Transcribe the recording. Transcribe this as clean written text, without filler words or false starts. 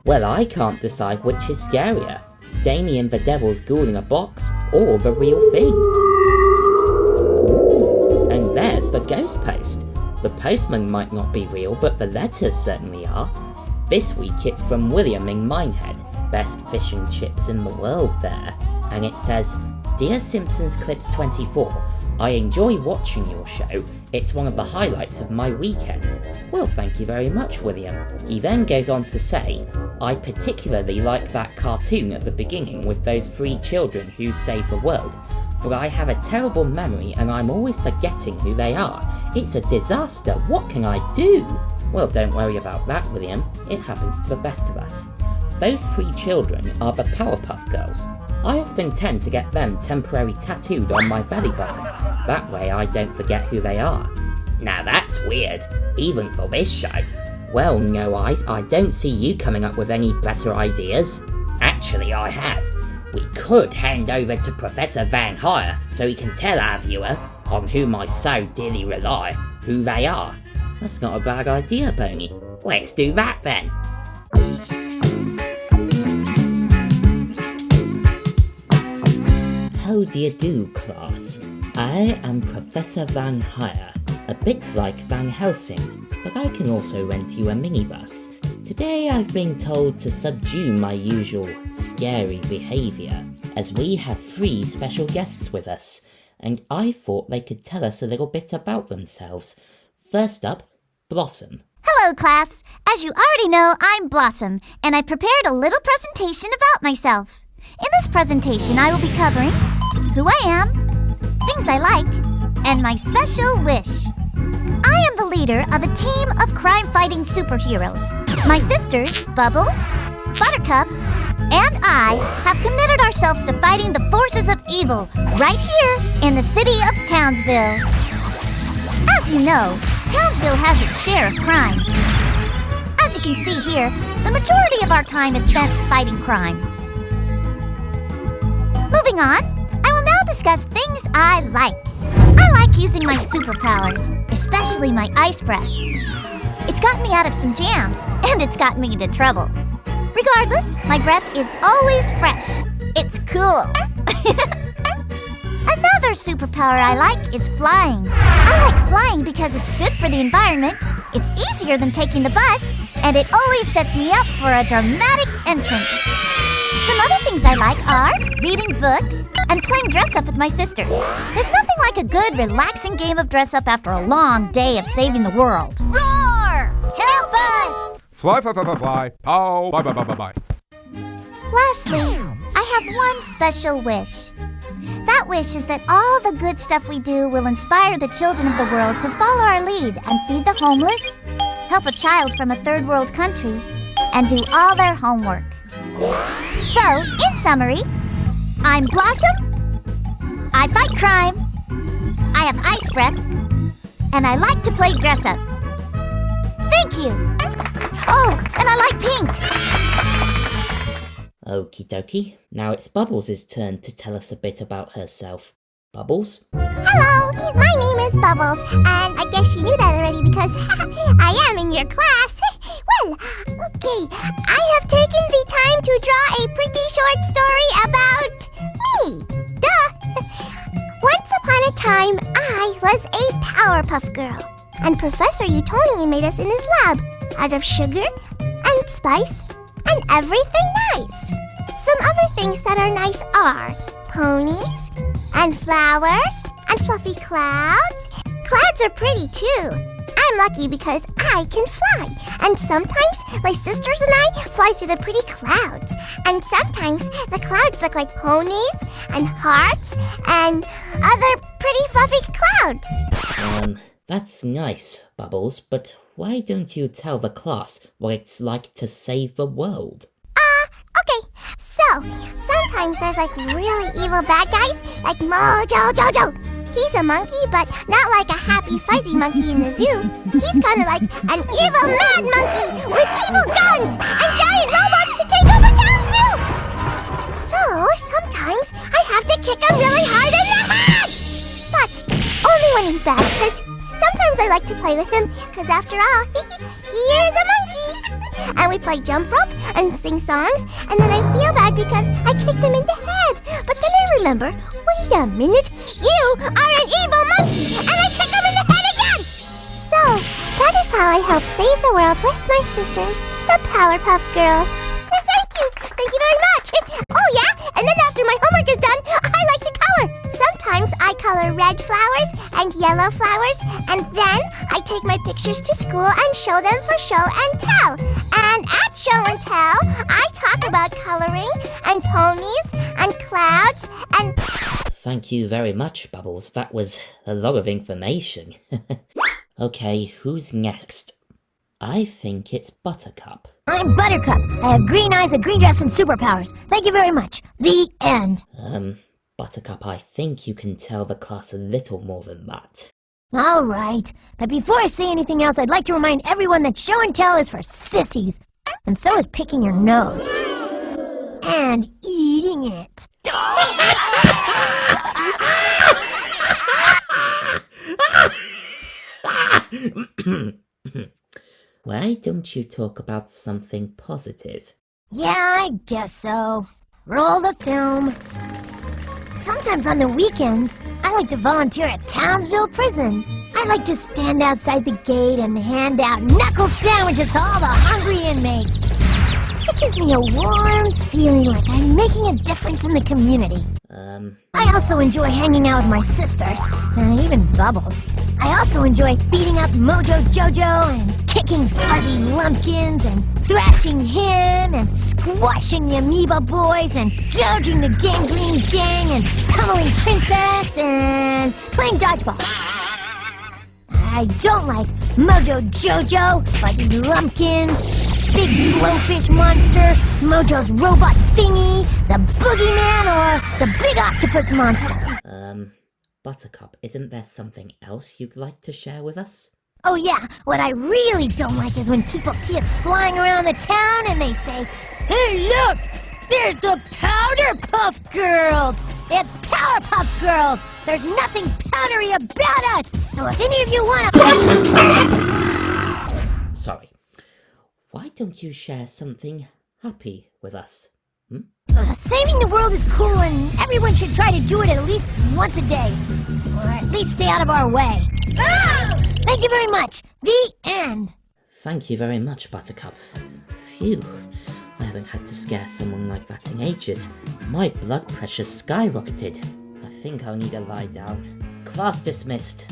Well, I can't decide which is scarier, Damien the Devil's ghoul in a box or the real thing. Ooh, and there's the ghost post. The postman might not be real, but the letters certainly are. This week it's from William in Minehead, best fish and chips in the world there, and it says, "Dear SimpsonsClips24, I enjoy watching your show. It's one of the highlights of my weekend." Well, thank you very much, William. He then goes on to say, "I particularly like that cartoon at the beginning with those 3 children who save the world. But I have a terrible memory and I'm always forgetting who they are. It's a disaster. What can I do?" Well, don't worry about that, William. It happens to the best of us. Those 3 children are the Powerpuff Girls. I often tend to get them temporarily tattooed on my belly button. That way I don't forget who they are. Now that's weird, even for this show. Well, No Eyes, I don't see you coming up with any better ideas. Actually, I have. We could hand over to Professor Vanhire so he can tell our viewer, on whom I so dearly rely, who they are. That's not a bad idea, Boney. Let's do that then. How do you do, class? I am Professor Vanhire, a bit like Van Helsing, but I can also rent you a minibus. Today I've been told to subdue my usual scary behaviour, as we have 3 special guests with us, and I thought they could tell us a little bit about themselves. First up, Blossom. Hello, class. As you already know, I'm Blossom, and I prepared a little presentation about myself. In this presentation, I will be covering who I am, things I like, and my special wish. I am the leader of a team of crime-fighting superheroes. My sisters, Bubbles, Buttercup, and I have committed ourselves to fighting the forces of evil right here in the city of Townsville. As you know, Townsville has its share of crime. As you can see here, the majority of our time is spent fighting crime. Moving on, I will now discuss things I like. I like using my superpowers, especially my ice breath. It's gotten me out of some jams, and it's gotten me into trouble. Regardless, my breath is always fresh. It's cool. Another superpower I like is flying. I like flying because it's good for the environment, it's easier than taking the bus, and it always sets me up for a dramatic entrance. Some other things I like are reading books and playing dress-up with my sisters. There's nothing like a good, relaxing game of dress-up after a long day of saving the world. Roar! Help us! Fly, fly, fly, fly, fly. Pow, bye, bye, bye, bye, bye. Lastly, I have one special wish. That wish is that all the good stuff we do will inspire the children of the world to follow our lead and feed the homeless, help a child from a third world country, and do all their homework. So, in summary, I'm Blossom, I fight crime, I have ice breath, and I like to play dress-up. Thank you! Oh, and I like pink! Okie dokie. Now it's Bubbles' turn to tell us a bit about herself. Bubbles? Hello, my name is Bubbles, and I guess you knew that already because I am in your class. Well, okay, I have taken the time to draw a pretty short story about me. Duh! Once upon a time, I was a Powerpuff Girl, and Professor Utoni made us in his lab out of sugar and spice and everything nice. Some other things that are nice are ponies and flowers and fluffy clouds. Clouds are pretty too. I'm lucky because I can fly. And sometimes my sisters and I fly through the pretty clouds. And sometimes the clouds look like ponies and hearts and other pretty fluffy clouds. That's nice, Bubbles, but why don't you tell the class what it's like to save the world? Okay, so sometimes there's like really evil bad guys like Mojo Jojo. He's a monkey, but not like a happy fuzzy monkey in the zoo. He's kind of like an evil mad monkey with evil guns and giant robots to take over Townsville. So sometimes I have to kick him really hard in the head. But only when he's bad, because sometimes I like to play with him, because after all, he is a monkey. And we we play jump rope and sing songs, and then I feel bad because I kicked him in the head. But then I remember, wait a minute, you are an evil monkey, and I kick him in the head again! So, that is how I help save the world with my sisters, the Powerpuff Girls. Thank you very much. Oh yeah, and then after my homework is done, I like to color. Sometimes I color red flowers and yellow flowers, and then I take my pictures to school and show them for show and tell. And at show and tell, I talk about coloring and ponies and clouds and... Thank you very much, Bubbles. That was a lot of information. Okay, who's next? I think it's Buttercup. I'm Buttercup. I have green eyes, a green dress, and superpowers. Thank you very much. The end. Buttercup, I think you can tell the class a little more than that. All right. But before I say anything else, I'd like to remind everyone that show and tell is for sissies. And so is picking your nose. And eating it. Why don't you talk about something positive? Yeah, I guess so. Roll the film. Sometimes on the weekends, I like to volunteer at Townsville Prison. I like to stand outside the gate and hand out knuckle sandwiches to all the hungry inmates. It gives me a warm feeling like I'm making a difference in the community. I also enjoy hanging out with my sisters, and even Bubbles. I also enjoy beating up Mojo Jojo and kicking Fuzzy Lumpkins and thrashing him and squashing the Amoeba Boys and gouging the Gangrene Gang and pummeling Princess and playing dodgeball. I don't like Mojo Jojo, Fuzzy Lumpkins, Big Blowfish Monster, Mojo's Robot Thingy, the Boogeyman, or the Big Octopus Monster. Buttercup, isn't there something else you'd like to share with us? Oh yeah, what I really don't like is when people see us flying around the town and they say, "Hey look, there's the Powerpuff Girls! It's Powerpuff Girls! There's nothing powdery about us! So if any of you want to..." Sorry. Why don't you share something happy with us? Saving the world is cool and everyone should try to do it at least once a day. Or at least stay out of our way. Thank you very much. The end. Thank you very much, Buttercup. Phew. I haven't had to scare someone like that in ages. My blood pressure's skyrocketed. I think I'll need to lie down. Class dismissed.